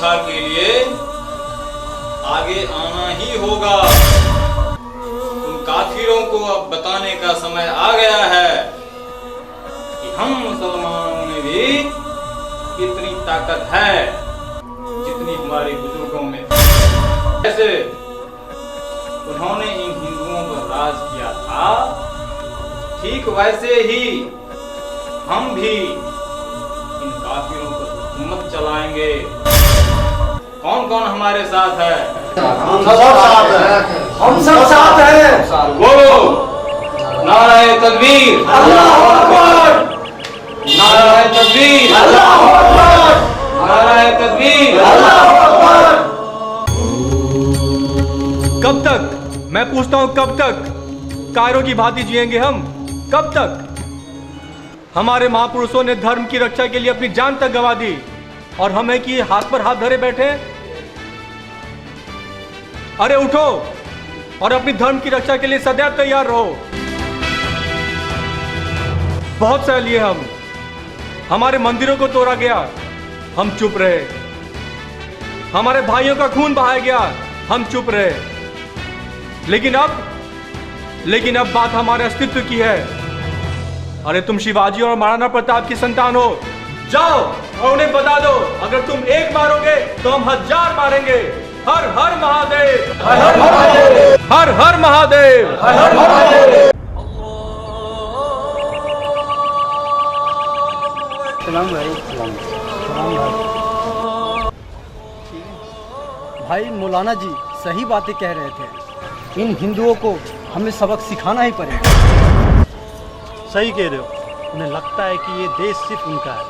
रक्षा के लिए आगे आना ही होगा। उन काफिरों को अब बताने का समय आ गया है कि हम मुसलमानों में भी इतनी ताकत है जितनी हमारे बुजुर्गों में। जैसे उन्होंने इन हिंदुओं पर राज किया था, ठीक वैसे ही हम भी इन काफिरों पर हुकूमत चलाएंगे। कौन कौन हमारे साथ है? हम सब साथ हैं। हम सब साथ हैं। बोलो नारे तकबीर, अल्लाहू अकबर, नारे तकबीर, अल्लाहू अकबर, नारे तकबीर, अल्लाहू अकबर। कब तक, मैं पूछता हूं कब तक कायरों की भांति जिएंगे हम? कब तक? हमारे महापुरुषों ने धर्म की रक्षा के लिए अपनी जान तक गंवा दी और हमें कि हाथ पर हाथ धरे बैठे। अरे उठो और अपनी धर्म की रक्षा के लिए सदैव तैयार रहो। बहुत सह लिए हम, हमारे मंदिरों को तोड़ा गया, हम चुप रहे। हमारे भाइयों का खून बहाया गया, हम चुप रहे। लेकिन अब बात हमारे अस्तित्व की है। अरे तुम शिवाजी और महाराणा प्रताप की संतान हो, जाओ और उन्हें बता दो अगर तुम एक मारोगे तो हम 1000 मारेंगे। हर हर महादेव, हर हर महादेव, हर हर महादेव, हर हर महादेव। सलाम भाई। सलाम भाई। मौलाना जी सही बातें कह रहे थे। इन हिंदुओं को हमें सबक सिखाना ही पड़ेगा। सही कह रहे हो। उन्हें लगता है कि ये देश सिर्फ उनका है।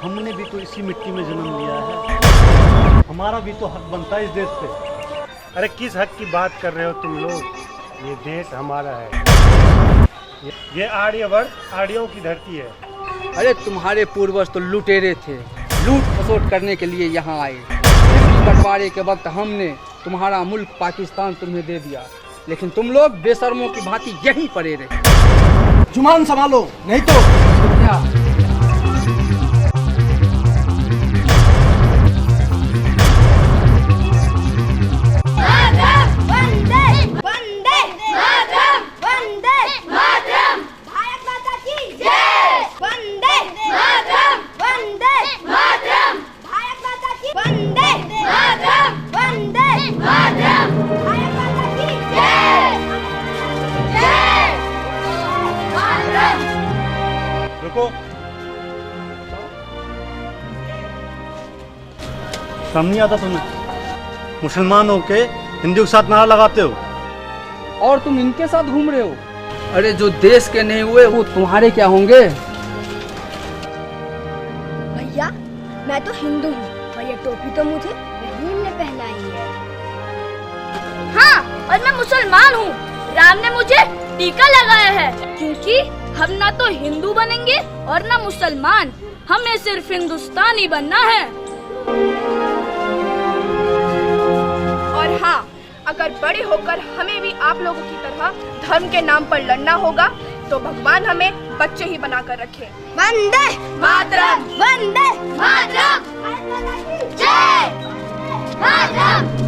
हमने भी तो इसी मिट्टी में जन्म लिया है, हमारा भी तो हक बनता है इस देश पे। अरे किस हक की बात कर रहे हो तुम लोग? ये देश हमारा है। ये आर्यवर्त आर्यों की धरती है। अरे तुम्हारे पूर्वज तो लुटेरे थे, लूट खसोट करने के लिए यहाँ आए। इस बंटवारे के वक्त हमने तुम्हारा मुल्क पाकिस्तान तुम्हें दे दिया, लेकिन तुम लोग बेशर्मों की भांति यहीं पड़े रहे। जुबान संभालो नहीं तो क्या? रुको, कम नहीं आता तुम्हें? मुसलमान होके हिंदू के साथ नारा लगाते हो और तुम इनके साथ घूम रहे हो। अरे जो देश के नहीं हुए वो तुम्हारे क्या होंगे? भैया मैं तो हिंदू हूँ और ये टोपी तो मुझे रहीम ने पहनाई है। हाँ, और मैं मुसलमान हूँ। राम ने मुझे टीका लगाया है, क्योंकि हम ना तो हिंदू बनेंगे और ना मुसलमान, हमें सिर्फ हिंदुस्तानी बनना है। और हाँ, अगर बड़े होकर हमें भी आप लोगों की तरह धर्म के नाम पर लड़ना होगा तो भगवान हमें बच्चे ही बनाकर रखे। वंदे मातरम, वंदे मातरम, जय मातरम।